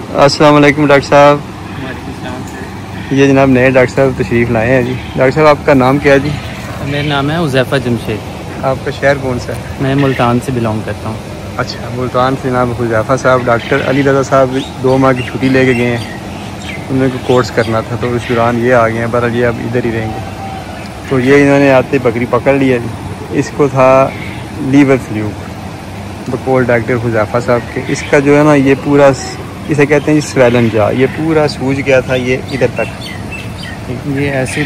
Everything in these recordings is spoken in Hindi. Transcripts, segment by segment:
अस्सलाम वालेकुम डॉक्टर साहब। ये जनाब नए डॉक्टर साहब तशरीफ़ लाए हैं जी। डॉक्टर साहब आपका नाम क्या है जी? मेरा नाम है उज़ैफ़ा जमशेद। आपका शहर कौन सा है? मैं मुल्तान से बिलोंग करता हूँ। अच्छा, मुल्तान से जनाब हुज़ैफ़ा साहब। डॉक्टर अली रज़ा साहब 2 माह की छुट्टी लेके गए हैं, उन्हें कोर्स करना था तो इस दौरान ये आ गए हैं, पर ये अब इधर ही रहेंगे। तो ये इन्होंने आते बकरी पकड़ लिया जी। इसको था लीवर फ्लूक बकौल डॉक्टर हुज़ैफ़ा साहब के। इसका जो है ना ये पूरा, इसे कहते हैं स्वेलन जा, ये पूरा सूज गया था, ये इधर तक, ये ऐसे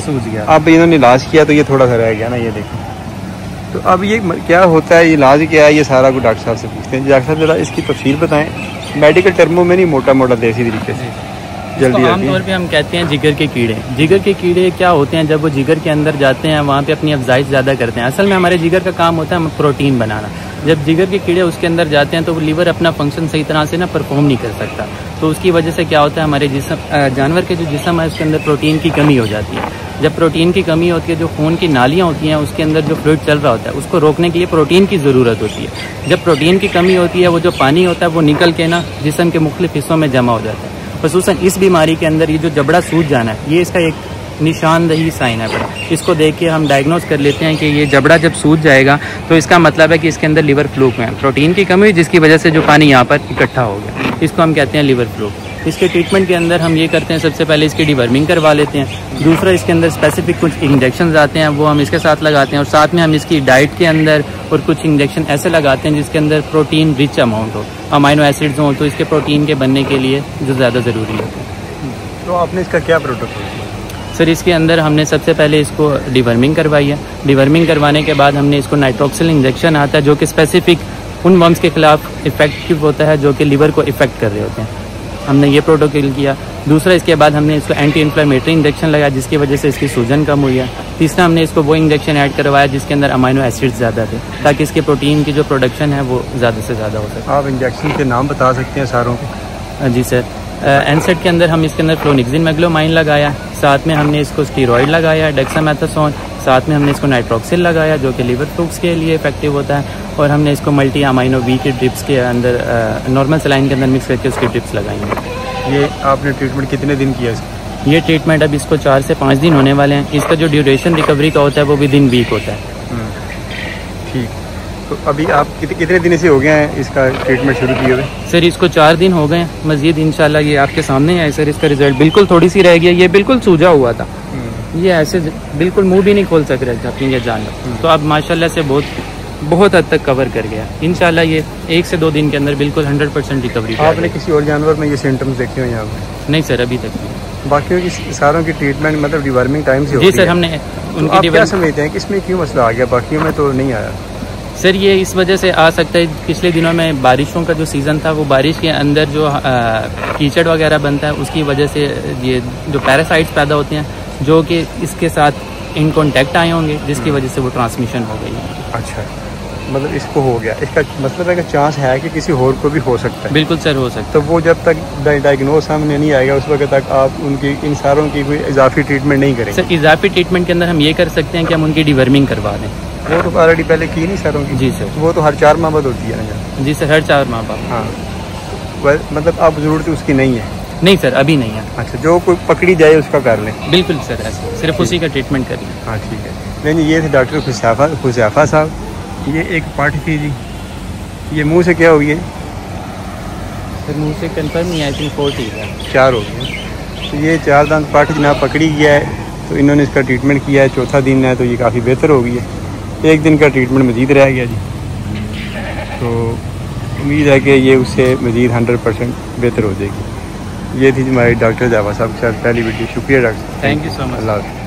सूज गया। अब इन्होंने इलाज किया तो ये थोड़ा सा रह गया ना, ये देखो। तो अब ये क्या होता है, इलाज क्या है, ये सारा कुछ डॉक्टर साहब से पूछते हैं। डॉक्टर साहब ज़रा इसकी तफसील बताएं, मेडिकल टर्मों में नहीं, मोटा मोटा देसी तरीके से जल्दी। आमतौर पे हम कहते हैं जिगर के कीड़े। जिगर के कीड़े क्या होते हैं, जब वो जिगर के अंदर जाते हैं वहाँ पे अपनी अफजाइश ज़्यादा करते हैं। असल में हमारे जिगर का काम होता है प्रोटीन बनाना। जब जिगर के कीड़े उसके अंदर जाते हैं तो वो लीवर अपना फंक्शन सही तरह से ना परफॉर्म नहीं कर सकता। तो उसकी वजह से क्या होता है, हमारे जानवर के जो जिस्म है उसके अंदर प्रोटीन की कमी हो जाती है। जब प्रोटीन की कमी होती है, जो खून की नालियाँ होती हैं उसके अंदर जो फ्लूइड चल रहा होता है उसको रोकने के लिए प्रोटीन की ज़रूरत होती है। जब प्रोटीन की कमी होती है, वो जो पानी होता है वो निकल के ना जिस्म के मुख्तलिफ हिस्सों में जमा हो जाता है। ख़ुसूसन इस बीमारी के अंदर ये जो जबड़ा सूज जाना है, ये इसका एक निशानदही साइन है बड़ा। इसको देख के हम डायग्नोज कर लेते हैं कि ये जबड़ा जब सूज जाएगा तो इसका मतलब है कि इसके अंदर लीवर फ्लूक में प्रोटीन की कमी हुई, जिसकी वजह से जो पानी यहाँ पर इकट्ठा हो गया, इसको हम कहते हैं लीवर फ्लूक। इसके ट्रीटमेंट के अंदर हम ये करते हैं, सबसे पहले इसकी डिवर्मिंग करवा लेते हैं। दूसरा, इसके अंदर स्पेसिफिक कुछ इंजेक्शन आते हैं, वो हम इसके साथ लगाते हैं। और साथ में हम इसकी डाइट के अंदर और कुछ इंजेक्शन ऐसे लगाते हैं जिसके अंदर प्रोटीन रिच अमाउंट हो, अमाइनो एसिड्स हों, तो इसके प्रोटीन के बनने के लिए जो ज़्यादा ज़रूरी होता है। तो आपने इसका क्या प्रोटोकॉल? सर, इसके अंदर हमने सबसे पहले इसको डिवर्मिंग करवाई है। डिवर्मिंग करवाने के बाद हमने इसको नाइट्रोक्सिल इंजेक्शन आता है जो कि स्पेसिफिक उन वर्म्स के खिलाफ इफेक्टिव होता है जो कि लिवर को इफेक्ट कर रहे होते हैं। हमने ये प्रोटोकॉल किया। दूसरा, इसके बाद हमने इसको एंटी इन्फ्लेमेटरी इंजेक्शन लगाया जिसकी वजह से इसकी सूजन कम हुई है। तीसरा, हमने इसको वो इंजेक्शन ऐड करवाया जिसके अंदर अमाइनो एसिड्स ज़्यादा थे ताकि इसके प्रोटीन की जो प्रोडक्शन है वो ज़्यादा से ज़्यादा हो सके। आप इंजेक्शन के नाम बता सकते हैं सारों के? जी सर, एनसेट के अंदर हम इसके अंदर फ्लोनिक्सिन मैग्लोमाइन लगाया, साथ में हमने इसको स्टीरॉयड लगाया, डेक्सामेथासोन, साथ में हमने इसको नाइट्रोक्सिल लगाया जो कि लीवर फ्लूक्स के लिए इफेक्टिव होता है, और हमने इसको मल्टी अमाइनो वी की ड्रिप्स के अंदर नॉर्मल सलाइन के अंदर मिक्स करके उसकी ड्रिप्स लगाई। ये आपने ट्रीटमेंट कितने दिन किया इसका? ये ट्रीटमेंट अब इसको 4 से 5 दिन होने वाले हैं। इसका जो ड्यूरेशन रिकवरी का होता है वो विदिन वीक होता है। ठीक, तो अभी आप कितने दिन से हो गए हैं इसका ट्रीटमेंट शुरू किए हुए? सर, इसको 4 दिन हो गए हैं। मज़ीद इंशाल्लाह ये आपके सामने है सर। इसका रिजल्ट बिल्कुल थोड़ी सी रह गया, ये बिल्कुल सूजा हुआ था, ये ऐसे बिल्कुल मुंह भी नहीं खोल सक रहे थे अपनी ये जानवर, तो अब माशाल्लाह से बहुत हद तक कवर कर गया। इंशाल्लाह ये 1 से 2 दिन के अंदर बिल्कुल 100% रिकवरी। आपने किसी और जानवर में ये सिम्टम्स देखे हो यहाँ पर? नहीं सर, अभी तक नहीं। बाकियों की सारों की ट्रीटमेंट मतलब डिवर्मिंग टाइम से? जी सर, हमने उनकी। तो क्या समझते हैं कि इसमें क्यों मसला आ गया, बाकियों में तो नहीं आया? सर, ये इस वजह से आ सकता है, पिछले दिनों में बारिशों का जो सीज़न था, वो बारिश के अंदर जो कीचड़ वगैरह बनता है उसकी वजह से ये जो पैरासाइट्स पैदा होते हैं जो कि इसके साथ इन कॉन्टैक्ट आए होंगे, जिसकी वजह से वो ट्रांसमिशन हो गई है। अच्छा, मतलब इसको हो गया, इसका मतलब है कि चांस है कि किसी और को भी हो सकता है? बिल्कुल सर, हो सकता है। तो वो जब तक डायग्नोज सामने नहीं आएगा उस वक्त तक आप उनकी इन सारों की कोई इजाफी ट्रीटमेंट नहीं करेंगे? सर, इजाफी ट्रीटमेंट के अंदर हम ये कर सकते हैं कि हम उनकी डिवर्मिंग करवा दें। वो तो ऑलरेडी पहले की नहीं सारों की? जी सर। वो तो हर 4 माह बाद होती है ना? जी सर, हर 4 माह बाद। हाँ, मतलब अब ज़रूरत उसकी नहीं है? नहीं सर, अभी नहीं है। अच्छा, जो कोई पकड़ी जाए उसका कर लें? बिल्कुल सर, ऐसे सिर्फ उसी का ट्रीटमेंट करिए। हाँ ठीक है। नहीं, ये थे डॉक्टर हुज़ैफ़ा साहब। ये एक पार्ट थी जी, ये मुंह से क्या हो गया? सर, मुंह से कंफर्म नहीं, आई थिंक 4 हो गए। तो ये 4 दांत पार्ट जनाब पकड़ी गया है, तो इन्होंने इसका ट्रीटमेंट किया है। 4था दिन है तो ये काफ़ी बेहतर हो गई है। 1 दिन का ट्रीटमेंट मज़ीद रह गया जी, तो उम्मीद है कि ये उससे मज़ीद 100% बेहतर हो जाएगी। ये थी हमारे डॉक्टर हुज़ैफ़ा साहब के साथ पहली वीडियो। शुक्रिया doctor, thank you so much. Allah हाफ़िज़।